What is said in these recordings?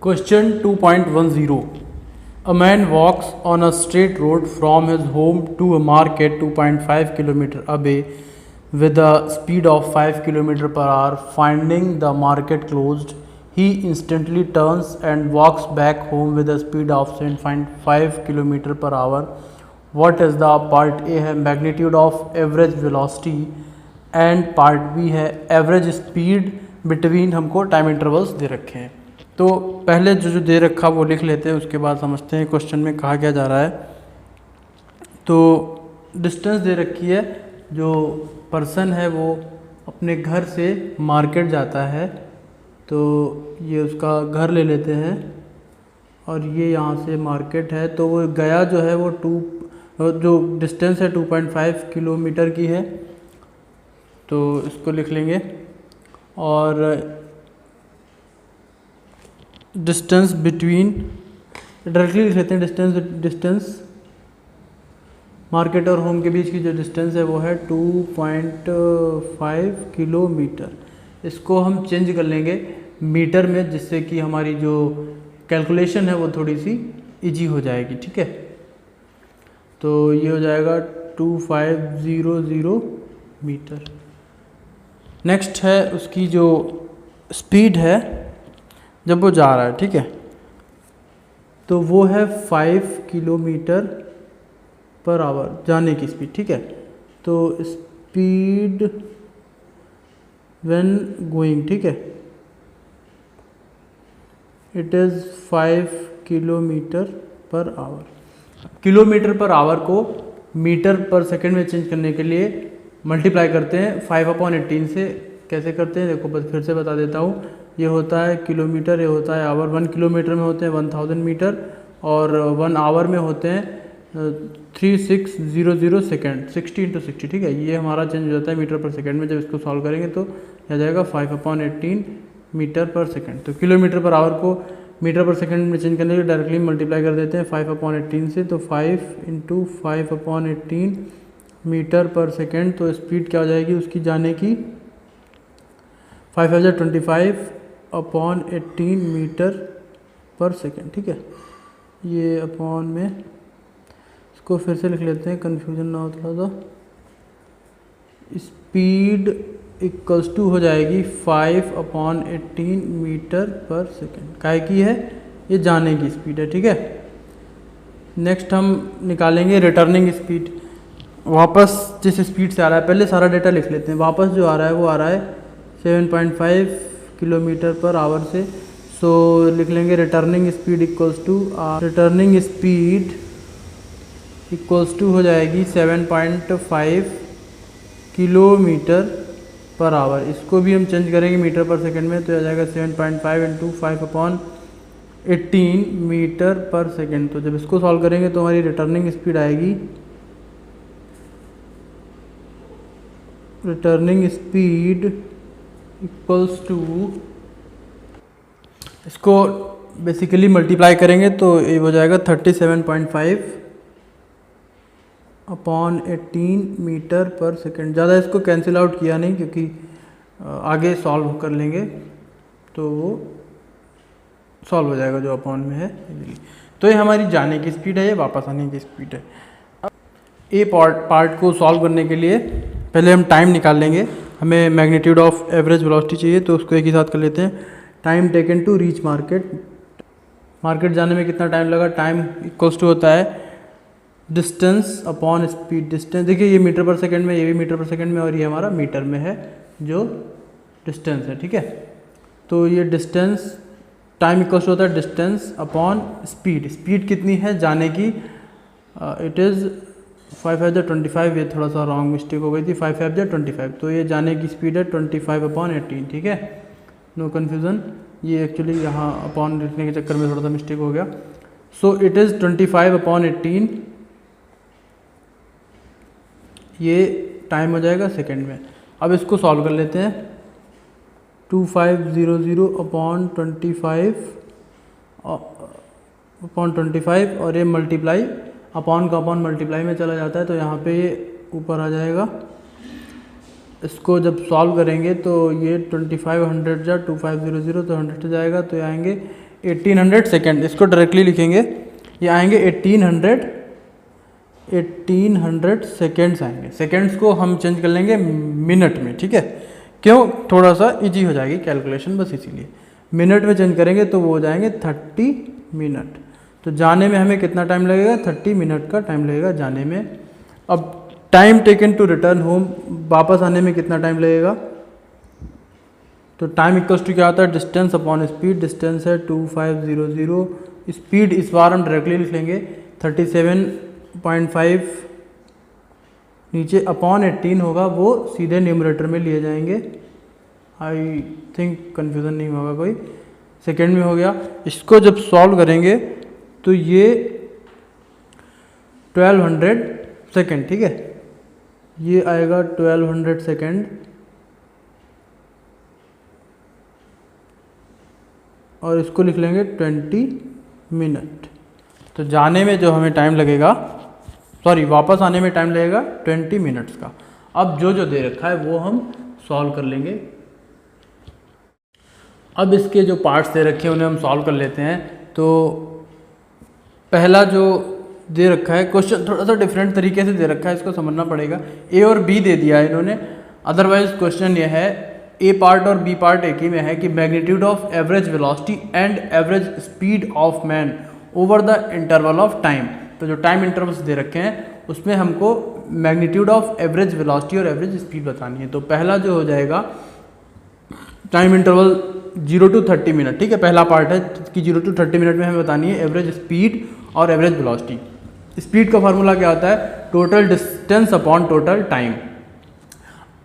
Question 2.10. A man walks on a straight road from his home to a market 2.5 km away with a speed of 5 km per hour. Finding the market closed, he instantly turns and walks back home with a speed of 7.5 km per hour. What is the part A है magnitude of average velocity and part B है average speed between हमको time intervals दे रखे हैं। तो पहले जो दे रखा वो लिख लेते हैं, उसके बाद समझते हैं क्वेश्चन में कहा क्या जा रहा है। तो डिस्टेंस दे रखी है, जो पर्सन है वो अपने घर से मार्केट जाता है, तो ये उसका घर ले लेते हैं और ये यहाँ से मार्केट है। तो वो गया जो है वो जो डिस्टेंस है 2.5 किलोमीटर की है, तो इसको लिख लेंगे। और डिस्टेंस बिटवीन डायरेक्टली लिख लेते हैं, डिस्टेंस मार्केट और होम के बीच की जो डिस्टेंस है वो है 2.5 किलोमीटर। इसको हम चेंज कर लेंगे मीटर में, जिससे कि हमारी जो कैलकुलेशन है वो थोड़ी सी इजी हो जाएगी। ठीक है, तो ये हो जाएगा 2500 मीटर। नेक्स्ट है उसकी जो स्पीड है जब वो जा रहा है, ठीक है, तो वो है 5 किलोमीटर पर आवर जाने की स्पीड। ठीक है, तो स्पीड व्हेन गोइंग, ठीक है, it is 5 kilometre per hour. Kilometre per hour को मीटर पर सेकंड में चेंज करने के लिए मल्टीप्लाई करते हैं 5/18 से। कैसे करते हैं देखो, बस फिर से बता देता हूँ। ये होता है किलोमीटर, ये होता है आवर। 1 किलोमीटर में होते हैं 1000 मीटर और 1 आवर में होते हैं 3600 सेकेंड। 60 × 60, ठीक है, ये हमारा चेंज हो जाता है मीटर पर सेकेंड में। जब इसको सॉल्व करेंगे तो आ जाएगा 5/18 मीटर पर सेकेंड। तो किलोमीटर पर आवर को मीटर पर सेकेंड में चेंज करने के लिए डायरेक्टली मल्टीप्लाई कर देते हैं 5/18 से। तो 5 × 5/18 मीटर पर सेकेंड। तो स्पीड क्या हो जाएगी उसकी जाने की, 5025/18 मीटर पर सेकेंड। ठीक है, ये अपॉन में इसको फिर से लिख लेते हैं, कन्फ्यूजन ना हो थोड़ा सा। स्पीड इक्वल्स टू हो जाएगी 5/18 मीटर पर सेकेंड। काय की है, ये जाने की स्पीड है। ठीक है, नेक्स्ट हम निकालेंगे रिटर्निंग स्पीड। वापस जिस स्पीड से आ रहा है, पहले सारा डेटा लिख लेते हैं। वापस जो आ रहा है वो आ रहा है 7.5 किलोमीटर पर आवर से। सो लिख लेंगे returning speed equals to returning speed equals to हो जाएगी 7.5 किलोमीटर पर आवर। इसको भी हम चेंज करेंगे मीटर पर सेकंड में, तो आ जाएगा 7.5 × 5/18 मीटर पर सेकंड। तो जब इसको सॉल्व करेंगे तो हमारी रिटर्निंग स्पीड आएगी, रिटर्निंग स्पीड इक्वल्स टू, इसको बेसिकली मल्टीप्लाई करेंगे तो ये हो जाएगा 37.5/18 मीटर पर सेकेंड। ज़्यादा इसको कैंसिल आउट किया नहीं, क्योंकि आगे सॉल्व कर लेंगे तो वो सॉल्व हो जाएगा जो अपॉन में है। तो ये हमारी जाने की स्पीड है, ये वापस आने की स्पीड है। अब ए पार्ट को सॉल्व करने के लिए पहले हम टाइम निकाल लेंगे। हमें मैग्नीट्यूड ऑफ एवरेज वेलोसिटी चाहिए, तो उसको एक ही साथ कर लेते हैं। Time taken to reach market, market जाने में कितना टाइम लगा, टाइम इक्वल्स टू होता है डिस्टेंस अपॉन स्पीड। डिस्टेंस देखिए ये मीटर पर सेकंड में, ये भी मीटर पर सेकंड में, और ये हमारा मीटर में है जो डिस्टेंस है। ठीक है, तो ये डिस्टेंस टाइम इक्वल्स टू होता है डिस्टेंस अपॉन स्पीड। स्पीड कितनी है जाने की, इट इज़ 5/25। ये थोड़ा सा रॉन्ग मिस्टेक हो गई थी, 5/25। तो ये जाने की स्पीड है 25/18। ठीक है, नो कन्फ्यूज़न। ये एक्चुअली यहाँ अपॉन लिखने के चक्कर में थोड़ा सा मिस्टेक हो गया। सो इट इज़ 25/18, ये टाइम हो जाएगा सेकंड में। अब इसको सॉल्व कर लेते हैं। 2500/25 और ये मल्टीप्लाई अपॉन का अपॉन मल्टीप्लाई में चला जाता है, तो यहाँ पे ये ऊपर आ जाएगा। इसको जब सॉल्व करेंगे तो ये 2500 जा 2500 तो 100 जाएगा, तो आएंगे 1800 सेकेंड, इसको डायरेक्टली लिखेंगे, ये आएंगे 1800 सेकेंड्स आएंगे। सेकेंड्स को हम चेंज कर लेंगे मिनट में, ठीक है, क्यों, थोड़ा सा इजी हो जाएगी कैलकुलेशन, बस इसीलिए मिनट में चेंज करेंगे तो वो हो जाएंगे 30 मिनट। तो जाने में हमें कितना टाइम लगेगा, 30 मिनट का टाइम लगेगा जाने में। अब time taken to return home, वापस आने में कितना टाइम लगेगा, तो टाइम इक्वल्स टू क्या होता है, डिस्टेंस अपॉन स्पीड, डिस्टेंस है 2500, स्पीड इस बार हम डायरेक्टली लिख लेंगे 37.5, नीचे अपॉन 18 होगा, वो सीधे न्यूमरेटर में लिए जाएंगे। आई थिंक कन्फ्यूज़न नहीं होगा कोई, सेकेंड में हो गया। इसको जब सॉल्व करेंगे तो ये 1200 सेकेंड, ठीक है, ये आएगा 1200 सेकेंड, और इसको लिख लेंगे 20 मिनट। तो जाने में जो हमें टाइम लगेगा, सॉरी वापस आने में टाइम लगेगा 20 मिनट्स का। अब जो जो दे रखा है वो हम सॉल्व कर लेंगे। अब इसके जो पार्ट्स दे रखे हैं उन्हें हम सॉल्व कर लेते हैं। तो पहला जो दे रखा है, क्वेश्चन थोड़ा सा डिफरेंट तरीके से दे रखा है, इसको समझना पड़ेगा। ए और बी दे दिया है इन्होंने, अदरवाइज क्वेश्चन ये है, ए पार्ट और बी पार्ट एक ही में है कि magnitude of average velocity and average speed of man over the interval of time. तो जो टाइम इंटरवल्स दे रखे हैं उसमें हमको मैग्नीट्यूड ऑफ एवरेज वेलोसिटी और एवरेज स्पीड बतानी है। तो पहला जो हो जाएगा टाइम इंटरवल 0 to 30 मिनट, ठीक है, पहला पार्ट है कि 0 to 30 मिनट में हमें बतानी है एवरेज स्पीड और एवरेज वेलोसिटी। स्पीड का फार्मूला क्या होता है, total distance upon total time.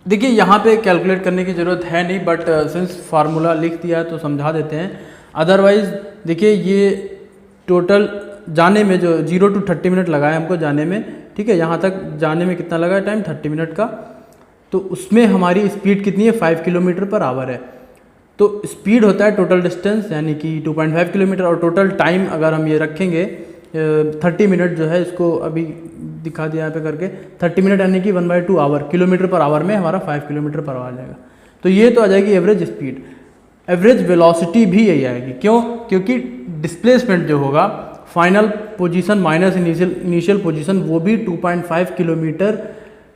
देखिए यहाँ पे कैलकुलेट करने की ज़रूरत है नहीं, बट सिंस फार्मूला लिख दिया है तो समझा देते हैं। अदरवाइज़ देखिए ये टोटल जाने में जो 0 to 30 मिनट लगा है हमको जाने में, ठीक है, यहाँ तक जाने में कितना लगा है टाइम, 30 मिनट का। तो उसमें हमारी स्पीड कितनी है, 5 किलोमीटर पर आवर है। तो स्पीड होता है टोटल डिस्टेंस यानी कि 2.5 किलोमीटर, और टोटल टाइम अगर हम ये रखेंगे 30 मिनट जो है, इसको अभी दिखा दिया यहाँ पे करके, 30 मिनट यानी कि 1/2 आवर, किलोमीटर पर आवर में हमारा 5 किलोमीटर पर आवर आ जाएगा। तो ये तो आ जाएगी एवरेज स्पीड। एवरेज वेलोसिटी भी यही आएगी, क्यों, क्योंकि डिस्प्लेसमेंट जो होगा final position minus initial position, वो भी 2.5 किलोमीटर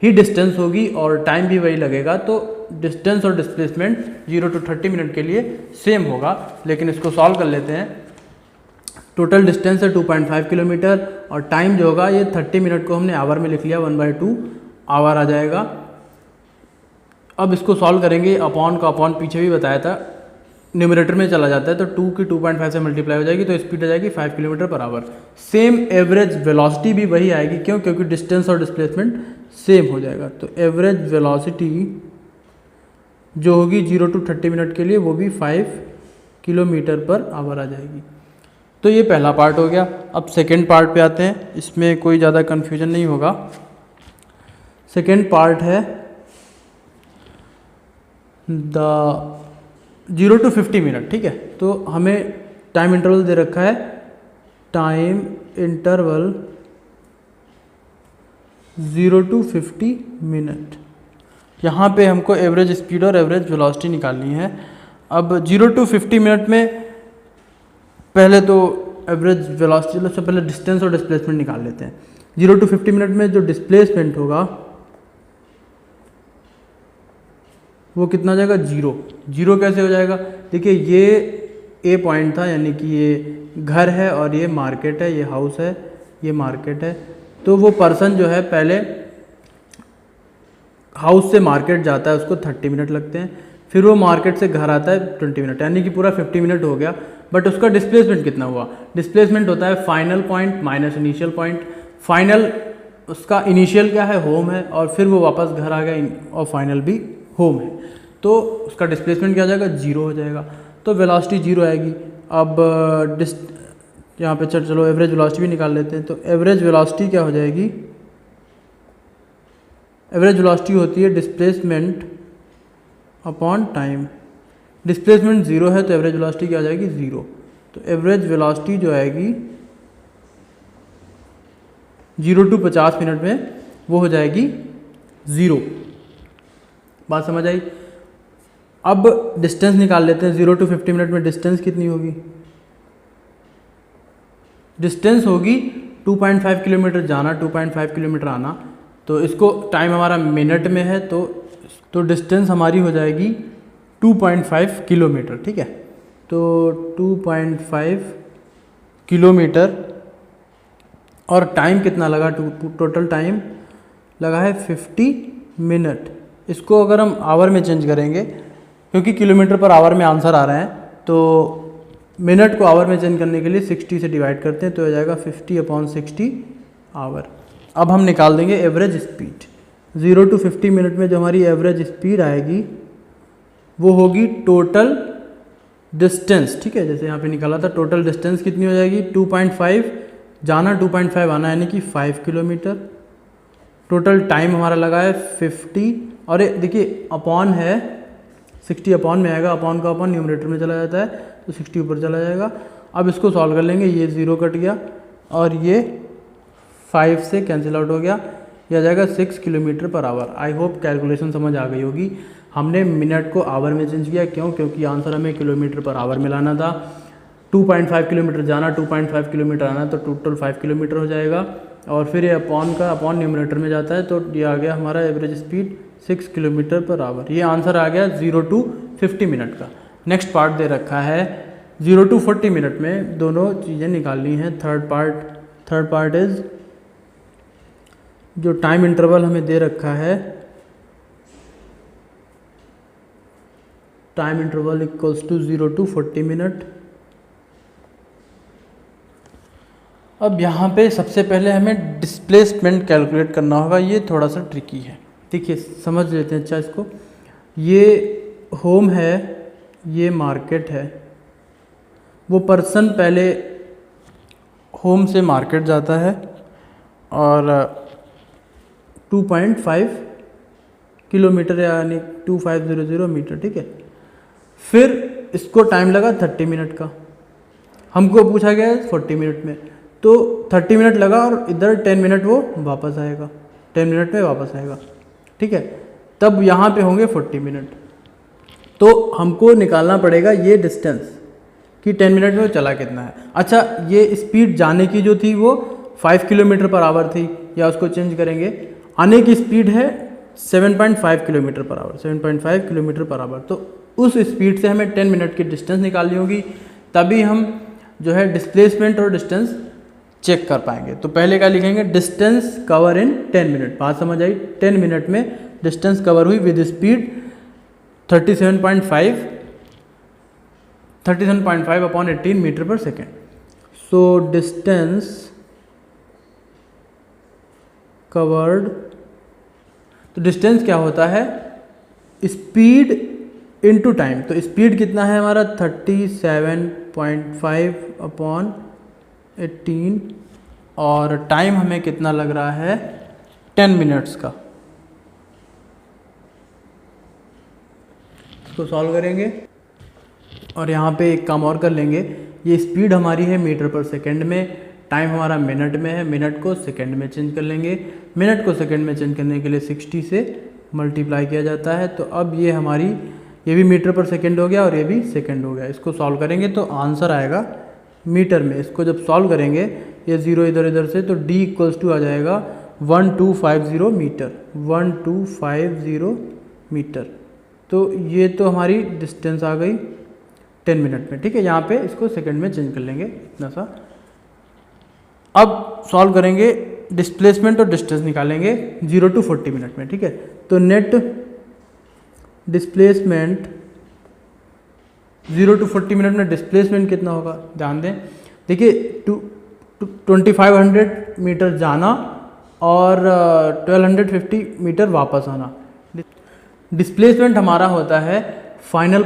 ही डिस्टेंस होगी और टाइम भी वही लगेगा। तो डिस्टेंस और डिस्प्लेसमेंट 0 to 30 मिनट के लिए सेम होगा। लेकिन इसको सॉल्व कर लेते हैं। टोटल डिस्टेंस है 2.5 किलोमीटर और टाइम जो होगा ये 30 मिनट को हमने आवर में लिख लिया, 1/2 आवर आ जाएगा। अब इसको सॉल्व करेंगे, अपॉन का अपॉन पीछे भी बताया था, न्यूमरेटर में चला जाता है तो 2 की 2.5 से मल्टीप्लाई हो जाएगी, तो स्पीड आ जाएगी 5 kilometre per hour. Same average velocity भी वही आएगी, क्यों, क्योंकि डिस्टेंस और डिस्प्लेसमेंट सेम हो जाएगा। तो एवरेज वेलोसिटी जो होगी 0 to 30 मिनट के लिए वो भी 5 किलोमीटर पर आवर आ जाएगी। तो ये पहला पार्ट हो गया। अब सेकेंड पार्ट पे आते हैं, इसमें कोई ज़्यादा कन्फ्यूजन नहीं होगा। सेकेंड पार्ट है द 0 to 50 मिनट, ठीक है। तो हमें टाइम इंटरवल दे रखा है, टाइम इंटरवल 0 to 50 मिनट। यहाँ पे हमको एवरेज स्पीड और एवरेज वेलोसिटी निकालनी है। अब 0 to 50 मिनट में पहले तो एवरेज वेलोसिटी, सबसे पहले डिस्टेंस और डिस्प्लेसमेंट निकाल लेते हैं। 0 to 50 मिनट में जो डिस्प्लेसमेंट होगा वो कितना हो जाएगा, 0। 0 कैसे हो जाएगा, देखिए ये ए पॉइंट था, यानी कि ये घर है और ये मार्केट है, ये हाउस है, ये मार्केट है। तो वो पर्सन जो है पहले हाउस से मार्केट जाता है, उसको 30 मिनट लगते हैं, फिर वो मार्केट से घर आता है 20 मिनट, यानी कि पूरा 50 मिनट हो गया। बट उसका डिस्प्लेसमेंट कितना हुआ, डिस्प्लेसमेंट होता है final point minus initial point. Final उसका इनिशियल क्या है, होम है, और फिर वो वापस घर आ गया और फाइनल भी होम है, तो उसका डिस्प्लेसमेंट क्या हो जाएगा, 0 हो जाएगा। तो वेलोसिटी 0 आएगी। अब यहाँ पे चलो एवरेज वेलोसिटी भी निकाल लेते हैं। तो एवरेज वेलोसिटी क्या हो जाएगी, एवरेज वेलोसिटी होती है डिस्प्लेसमेंट अपॉन टाइम। डिस्प्लेसमेंट 0 है तो एवरेज वेलोसिटी क्या हो जाएगी, 0। तो एवरेज वेलोसिटी जो आएगी 0 to 50 मिनट में वो हो जाएगी 0। बात समझ आई। अब डिस्टेंस निकाल लेते हैं। 0 to 50 मिनट में डिस्टेंस कितनी होगी, डिस्टेंस होगी 2.5 किलोमीटर जाना, 2.5 किलोमीटर आना। तो इसको टाइम हमारा मिनट में है, तो डिस्टेंस हमारी हो जाएगी 2.5 किलोमीटर, ठीक है। तो 2.5 किलोमीटर, और टाइम कितना लगा, टोटल टाइम लगा है 50 मिनट। इसको अगर हम आवर में चेंज करेंगे, क्योंकि किलोमीटर पर आवर में आंसर आ रहे हैं, तो मिनट को आवर में चेंज करने के लिए 60 से डिवाइड करते हैं, तो हो जाएगा 50/60 आवर। अब हम निकाल देंगे एवरेज स्पीड। 0 to 50 मिनट में जो हमारी एवरेज स्पीड आएगी वो होगी टोटल डिस्टेंस, ठीक है। जैसे यहाँ पे निकाला था, टोटल डिस्टेंस कितनी हो जाएगी, 2.5 जाना, 2.5 आना, यानी कि 5 किलोमीटर। टोटल टाइम हमारा लगा है 50, और देखिए अपॉन है 60, अपॉन में आएगा, अपॉन का अपॉन न्यूमरेटर में चला जाता है, तो 60 ऊपर चला जाएगा। अब इसको सॉल्व कर लेंगे, ये 0 कट गया और ये 5 से कैंसिल आउट हो गया, यह आ जाएगा 6 kilometre per hour. I hope calculation समझ आ गई होगी। हमने मिनट को आवर में चेंज किया, क्यों? क्योंकि आंसर हमें किलोमीटर पर आवर में लाना था। 2.5 किलोमीटर जाना, 2.5 किलोमीटर आना, तो टोटल 5 किलोमीटर हो जाएगा, और फिर ये अपॉन न्यूमरेटर में जाता है, तो ये आ गया हमारा average speed 6 kilometre per hour. ये आंसर आ गया 0 to 50 मिनट का। नेक्स्ट पार्ट दे रखा है 0 to 40 मिनट में, दोनों चीज़ें निकालनी है। थर्ड पार्ट इज जो टाइम इंटरवल हमें दे रखा है, time interval equals to 0 to 40 minute. अब यहाँ पे सबसे पहले हमें डिस्प्लेसमेंट कैलकुलेट करना होगा, ये थोड़ा सा ट्रिकी है। देखिए समझ लेते हैं अच्छा इसको। ये होम है, ये मार्केट है। वो पर्सन पहले होम से मार्केट जाता है और 2.5 किलोमीटर यानी 2500 मीटर, ठीक है। फिर इसको टाइम लगा 30 मिनट का, हमको पूछा गया है 40 मिनट में, तो 30 मिनट लगा और इधर 10 मिनट वो वापस आएगा, 10 मिनट में वापस आएगा, ठीक है। तब यहाँ पे होंगे 40 मिनट। तो हमको निकालना पड़ेगा ये डिस्टेंस कि 10 मिनट में वो चला कितना है। अच्छा, ये स्पीड जाने की जो थी वो 5 किलोमीटर पर आवर थी, या उसको चेंज करेंगे, आने की स्पीड है 7.5 kilometre per hour, 7.5 kilometre per hour. तो उस स्पीड से हमें 10 मिनट की डिस्टेंस निकालनी होगी, तभी हम जो है डिस्प्लेसमेंट और डिस्टेंस चेक कर पाएंगे। तो पहले क्या लिखेंगे, डिस्टेंस कवर इन 10 मिनट। बात समझ आई? 10 मिनट में डिस्टेंस कवर हुई विद स्पीड 37.5/18 मीटर पर सेकेंड। सो डिस्टेंस कवर्ड, तो डिस्टेंस क्या होता है, स्पीड इनटू टाइम। तो स्पीड कितना है हमारा 37.5/18, और टाइम हमें कितना लग रहा है 10 मिनट्स का। इसको सॉल्व करेंगे और यहाँ पे एक काम और कर लेंगे। ये स्पीड हमारी है मीटर पर सेकंड में, टाइम हमारा मिनट में है, मिनट को सेकंड में चेंज कर लेंगे। मिनट को सेकंड में चेंज करने के लिए 60 से मल्टीप्लाई किया जाता है। तो अब ये हमारी, ये भी मीटर पर सेकंड हो गया और ये भी सेकंड हो गया। इसको सॉल्व करेंगे तो आंसर आएगा मीटर में। इसको जब सॉल्व करेंगे, ये 0 इधर इधर से, तो D इक्वल्स टू आ जाएगा 1250 मीटर, 1250 मीटर। तो ये तो हमारी डिस्टेंस आ गई 10 मिनट में, ठीक है। यहाँ पे इसको सेकंड में चेंज कर लेंगे इतना सा। अब सॉल्व करेंगे, डिस्प्लेसमेंट और डिस्टेंस निकालेंगे 0 to 40 मिनट में, ठीक है। तो नेट डिस्प्लेसमेंट 0 to 40 मिनट में डिस्प्लेसमेंट कितना होगा, ध्यान दें। देखिए 2500 मीटर जाना और 1250 मीटर वापस आना। डिस्प्लेसमेंट हमारा होता है final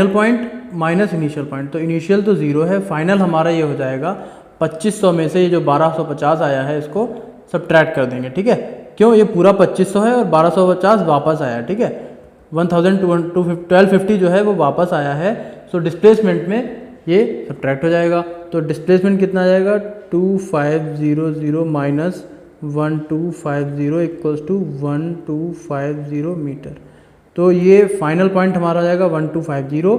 point minus initial point. तो इनिशियल तो 0 है, फाइनल हमारा ये हो जाएगा 2500 में से ये जो 1250 आया है इसको सब्ट्रैक्ट कर देंगे, ठीक है। क्यों, ये पूरा 2500 है और 1250 वापस आया, ठीक है। 1250 जो है वो वापस आया है। सो डिस्प्लेसमेंट में ये सब्ट्रैक्ट हो जाएगा। तो डिस्प्लेसमेंट कितना आ जाएगा, 2500 माइनस 1250 इक्वल्स टू 1250 मीटर। तो ये फाइनल पॉइंट हमारा आ जाएगा 1250,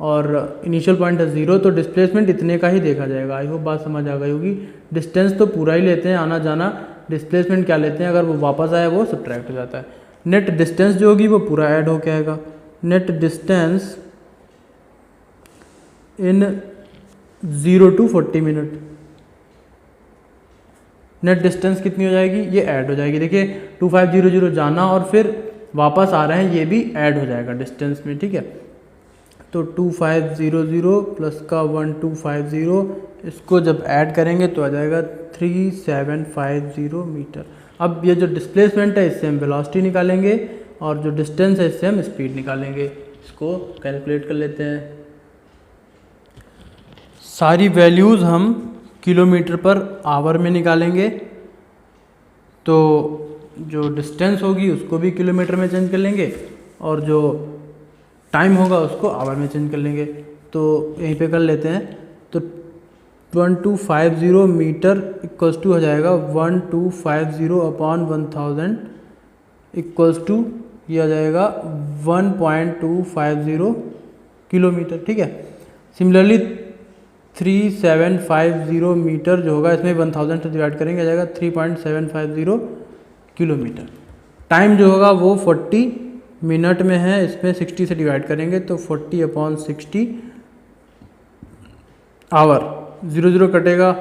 और इनिशियल पॉइंट है 0, तो डिस्प्लेसमेंट इतने का ही देखा जाएगा। आई होप बात समझ आ गई होगी। डिस्टेंस तो पूरा ही लेते हैं, आना जाना, डिस्प्लेसमेंट क्या लेते हैं, अगर वो वापस आया वो सब्ट्रैक्ट हो जाता है। नेट डिस्टेंस जो होगी वो पूरा ऐड होके आएगा। Net distance in 0 to 40 minute, net distance कितनी हो जाएगी, ये ऐड हो जाएगी। देखिए 2500 जाना और फिर वापस आ रहे हैं, ये भी ऐड हो जाएगा डिस्टेंस में, ठीक है। तो 2500 प्लस का 1250, इसको जब ऐड करेंगे तो आ जाएगा 3750 मीटर। अब ये जो डिस्प्लेसमेंट है इससे हम वेलोसिटी निकालेंगे और जो डिस्टेंस है इससे हम स्पीड निकालेंगे। इसको कैलकुलेट कर लेते हैं। सारी वैल्यूज़ हम किलोमीटर पर आवर में निकालेंगे, तो जो डिस्टेंस होगी उसको भी किलोमीटर में चेंज कर लेंगे और जो टाइम होगा उसको आवर में चेंज कर लेंगे। तो यहीं पे कर लेते हैं। तो 1250 मीटर इक्वल्स टू हो जाएगा 1250 अपॉन 1000 इक्वल्स टू ये आ जाएगा 1.250 किलोमीटर, ठीक है। सिमिलरली 3750 मीटर जो होगा, इसमें 1000 से डिवाइड करेंगे, आ जाएगा 3.750 किलोमीटर। टाइम जो होगा वो 40 मिनट में है, इसमें 60 से डिवाइड करेंगे तो 40 अपॉन 60 आवर। 0 कटेगा,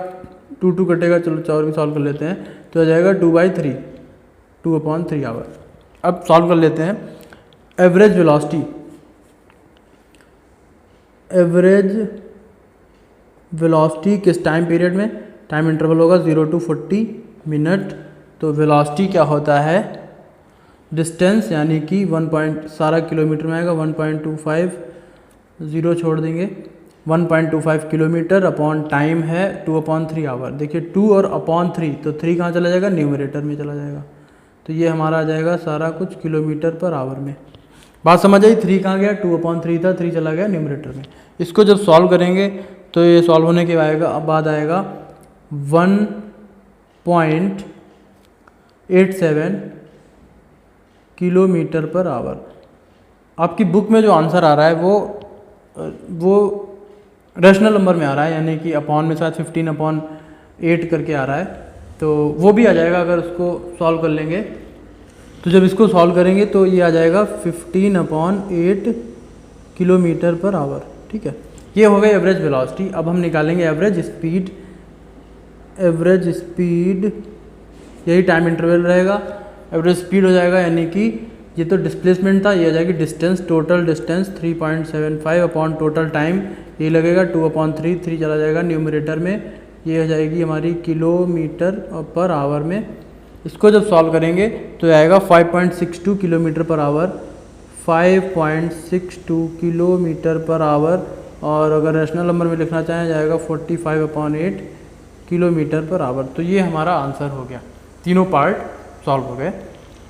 2 कटेगा, चलो 4 भी सॉल्व कर लेते हैं, तो आ जाएगा 2/3, 2/3 आवर। अब सॉल्व कर लेते हैं। एवरेज वेलोसिटी, एवरेज वेलोसिटी किस टाइम पीरियड में, टाइम इंटरवल होगा 0 to 40 मिनट। तो वेलोसिटी क्या होता है, डिस्टेंस यानी कि 1 सारा किलोमीटर में आएगा, 1.25, 0 छोड़ देंगे, 1.25 किलोमीटर अपॉन टाइम है 2/3 आवर। देखिए 2 और अपॉन 3, तो 3 कहाँ चला जाएगा, न्यूमरेटर में चला जाएगा। तो ये हमारा आ जाएगा सारा कुछ किलोमीटर पर आवर में। बात समझ आई। 3 कहाँ गया, 2/3 था, 3 चला गया न्यूमरेटर में। इसको जब सॉल्व करेंगे तो ये सॉल्व होने के बाद आएगा 1.87 किलोमीटर पर आवर। आपकी बुक में जो आंसर आ रहा है वो रैशनल नंबर में आ रहा है, यानी कि अपॉन में शायद 15/8 करके आ रहा है, तो वो भी आ जाएगा अगर उसको सॉल्व कर लेंगे। तो जब इसको सॉल्व करेंगे तो ये आ जाएगा 15/8 किलोमीटर पर आवर, ठीक है। ये हो गई एवरेज वेलोसिटी। अब हम निकालेंगे एवरेज स्पीड। एवरेज स्पीड यही टाइम इंटरवल रहेगा, एवरेज स्पीड हो जाएगा, यानी कि ये तो डिस्प्लेसमेंट था, ये आ जाएगी distance, total distance 3.75 upon total time, ये लगेगा 2/3, 3 चला जाएगा न्यूमरेटर में, ये हो जाएगी हमारी किलोमीटर पर आवर में। इसको जब सॉल्व करेंगे तो आएगा 5.62 kilometre per hour, 5.62 kilometre per hour. और अगर रैशनल नंबर में लिखना चाहें जाएगा 45/8 किलोमीटर पर आवर। तो ये हमारा आंसर हो गया। तीनों पार्ट सॉल्व हो गए,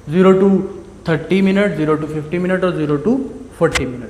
0 to 30 मिनट, 0 to 50 मिनट और 0 to 40 मिनट।